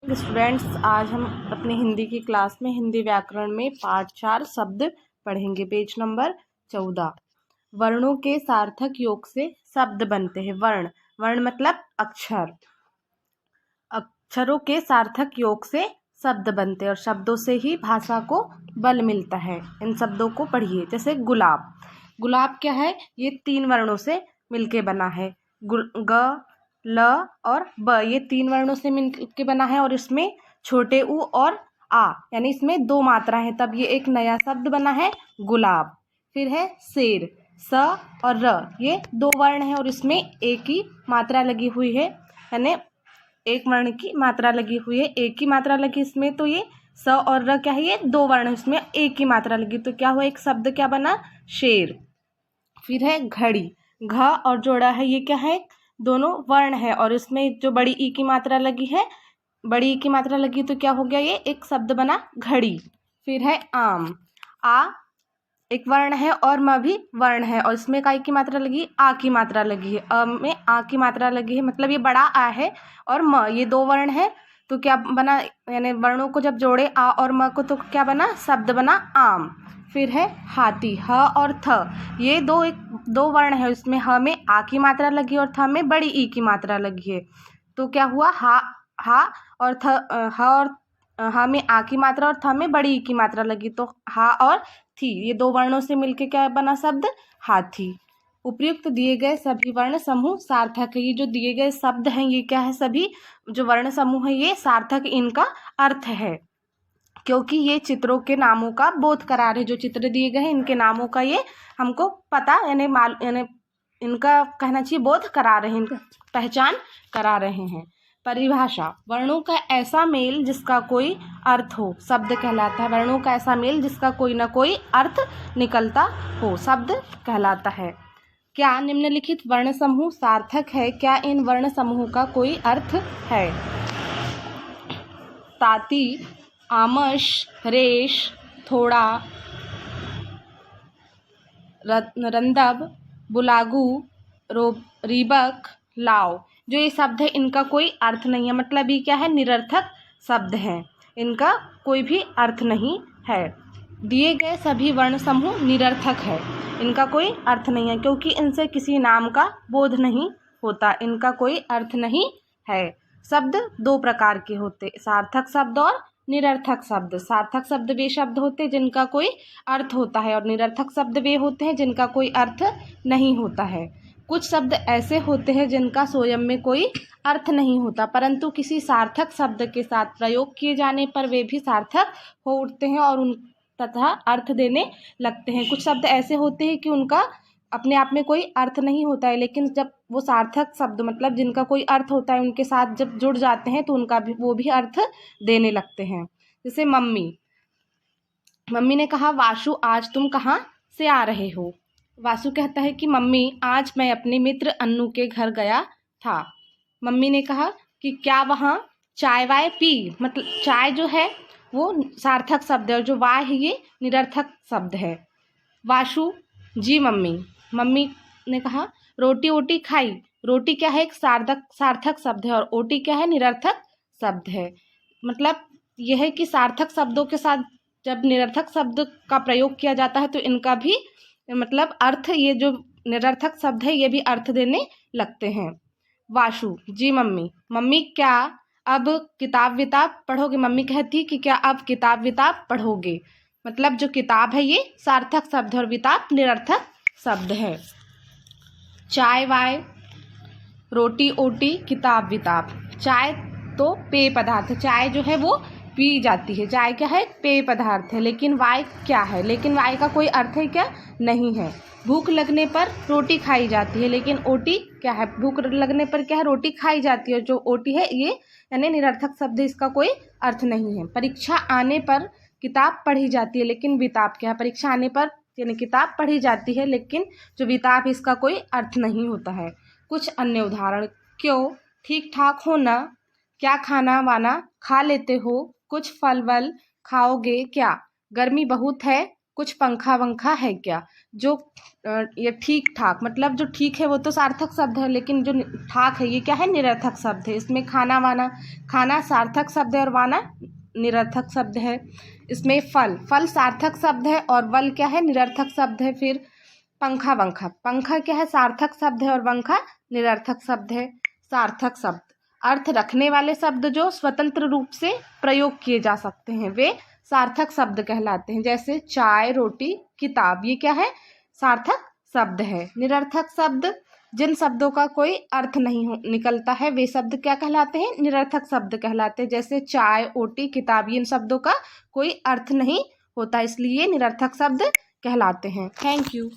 Students, आज हम अपने हिंदी की क्लास में हिंदी व्याकरण में पाठ 4 शब्द पढ़ेंगे। Page number 14। वर्णों के सार्थक योग से शब्द बनते हैं। वर्ण, वर्ण मतलब अक्षर। अक्षरों के सार्थक योग से शब्द बनते हैं और शब्दों से ही भाषा को बल मिलता है। इन शब्दों को पढ़िए। जैसे गुलाब। गुलाब क्या है? ये 3 वर्णों से मिलके बना है। ग, ल और ब, ये 3 वर्णों से मिलके बना है और इसमें छोटे उ और आ यानी इसमें 2 मात्रा है, तब ये एक नया शब्द बना है गुलाब। फिर है शेर। स और र, ये 2 वर्ण है और इसमें एक ही मात्रा लगी हुई है, यानी एक वर्ण की मात्रा लगी हुई है। एक ही मात्रा लगी इसमें, तो ये स और र क्या है? ये 2 वर्ण है, इसमें एक ही मात्रा लगी, तो क्या हुआ? एक शब्द क्या बना? शेर। फिर है घड़ी। घ और जोड़ा है, ये क्या है? दोनों वर्ण है और इसमें जो बड़ी ई की मात्रा लगी है, बड़ी ई की मात्रा लगी तो क्या हो गया? ये एक शब्द बना घड़ी। फिर है आम। आ एक वर्ण है और म भी वर्ण है और इसमें काय की मात्रा लगी? आ की मात्रा लगी है। अ में आ की मात्रा लगी है, मतलब ये बड़ा आ है और म, ये 2 वर्ण है, तो क्या बना? यानी वर्णों को जब जोड़े आ और म को, तो क्या बना? शब्द बना आम। फिर है हाथी। ह और थ, ये 2 वर्ण है, इसमें ह में आ की मात्रा लगी और थ में बड़ी ई की मात्रा लगी है, तो क्या हुआ? हा और थ, ह और ह में आ की मात्रा और थ में बड़ी ई की मात्रा लगी, तो हा और थी, ये 2 वर्णों से मिलके क्या बना शब्द? हाथी। उपयुक्त दिए गए सभी वर्ण समूह सार्थक है। ये जो दिए गए शब्द हैं, ये क्या है? सभी जो वर्ण समूह है ये सार्थक, इनका अर्थ है, क्योंकि ये चित्रों के नामों का बोध करा रहे। जो चित्र दिए गए हैं इनके नामों का ये हमको पता यानी इनका कहना चाहिए बोध करा रहे हैं, इनका पहचान करा रहे हैं। परिभाषा। वर्णों का ऐसा मेल जिसका कोई अर्थ हो शब्द कहलाता है। वर्णों का ऐसा मेल जिसका कोई ना कोई अर्थ निकलता हो शब्द कहलाता है। क्या निम्नलिखित वर्ण समूह सार्थक है? क्या इन वर्ण समूह का कोई अर्थ है? ताती, आमश, रेश, थोड़ा, रंदब, बुलागू, रीबक, लाव, जो ये शब्द है इनका कोई अर्थ नहीं है, मतलब ये क्या है? निरर्थक शब्द हैं, इनका कोई भी अर्थ नहीं है। दिए गए सभी वर्ण समूह निरर्थक है, इनका कोई अर्थ नहीं है, क्योंकि इनसे किसी नाम का बोध नहीं होता, इनका कोई अर्थ नहीं है। शब्द 2 प्रकार के होते, सार्थक शब्द और निरर्थक शब्द। सार्थक शब्द वे शब्द होते हैं जिनका कोई अर्थ होता है और निरर्थक शब्द वे होते हैं जिनका कोई अर्थ नहीं होता है। कुछ शब्द ऐसे होते हैं जिनका स्वयं में कोई अर्थ नहीं होता, परंतु किसी सार्थक शब्द के साथ प्रयोग किए जाने पर वे भी सार्थक हो उठते हैं और उन तथा अर्थ देने लगते हैं। कुछ शब्द ऐसे होते हैं कि उनका अपने आप में कोई अर्थ नहीं होता है, लेकिन जब वो सार्थक शब्द मतलब जिनका कोई अर्थ होता है उनके साथ जब जुड़ जाते हैं तो उनका भी वो भी अर्थ देने लगते हैं। जैसे मम्मी। मम्मी ने कहा, वासु आज तुम कहाँ से आ रहे हो? वासु कहता है कि मम्मी आज मैं अपने मित्र अन्नू के घर गया था। मम्मी ने कहा कि क्या वहाँ चाय वाय पी? मतलब चाय जो है वो सार्थक शब्द है और जो वाय है ये निरर्थक शब्द है। वासु, जी मम्मी। मम्मी ने कहा, रोटी ओटी खाई? रोटी क्या है? एक सार्थक शब्द है और ओटी क्या है? निरर्थक शब्द है। मतलब यह है कि सार्थक शब्दों के साथ जब निरर्थक शब्द का प्रयोग किया जाता है तो इनका भी मतलब अर्थ, ये जो निरर्थक शब्द है ये भी अर्थ देने लगते हैं। वासु, जी मम्मी। मम्मी क्या अब किताब विताब पढ़ोगे? मम्मी कहती कि क्या अब किताब विताब पढ़ोगे? मतलब जो किताब है ये सार्थक शब्द है और विताब निरर्थक शब्द है। चाय वाय, रोटी ओटी, किताब विताब। चाय तो पेय पदार्थ है, चाय जो है वो पी जाती है, चाय क्या है? पेय पदार्थ है। लेकिन वाय क्या है? लेकिन वाय का कोई अर्थ है क्या? नहीं है। भूख लगने पर रोटी खाई जाती है, लेकिन ओटी क्या है? भूख लगने पर क्या है? रोटी खाई जाती है, जो ओटी है ये यानी निरर्थक शब्द है, इसका कोई अर्थ नहीं है। परीक्षा आने पर किताब पढ़ी जाती है, लेकिन विताब क्या है? परीक्षा आने पर यानी किताब पढ़ी जाती है, लेकिन जो विताब इसका कोई अर्थ नहीं होता है। कुछ अन्य उदाहरण। क्यों? ठीक ठाक हो ना? क्या खाना वाना खा लेते हो? कुछ फल वल खाओगे क्या? गर्मी बहुत है कुछ पंखा वंखा है क्या। जो ये ठीक ठाक, मतलब जो ठीक है वो तो सार्थक शब्द है, लेकिन जो ठाक है ये क्या है, निरर्थक शब्द है। इसमें खाना वाना, खाना सार्थक शब्द है और वाना निरर्थक शब्द है। इसमें फल, फल सार्थक शब्द है और वल क्या है, निरर्थक शब्द है। फिर पंखा वंखा, पंखा क्या है, सार्थक शब्द है और वंखा निरर्थक शब्द है। सार्थक शब्द, अर्थ रखने वाले शब्द जो स्वतंत्र रूप से प्रयोग किए जा सकते हैं वे सार्थक शब्द कहलाते हैं। जैसे चाय, रोटी, किताब, ये क्या है, सार्थक शब्द है। निरर्थक शब्द, जिन शब्दों का कोई अर्थ नहीं निकलता है वे शब्द क्या कहलाते हैं, निरर्थक शब्द कहलाते हैं। जैसे चाय, ओटी, किताब, इन शब्दों का कोई अर्थ नहीं होता, इसलिए निरर्थक शब्द कहलाते हैं। Thank you.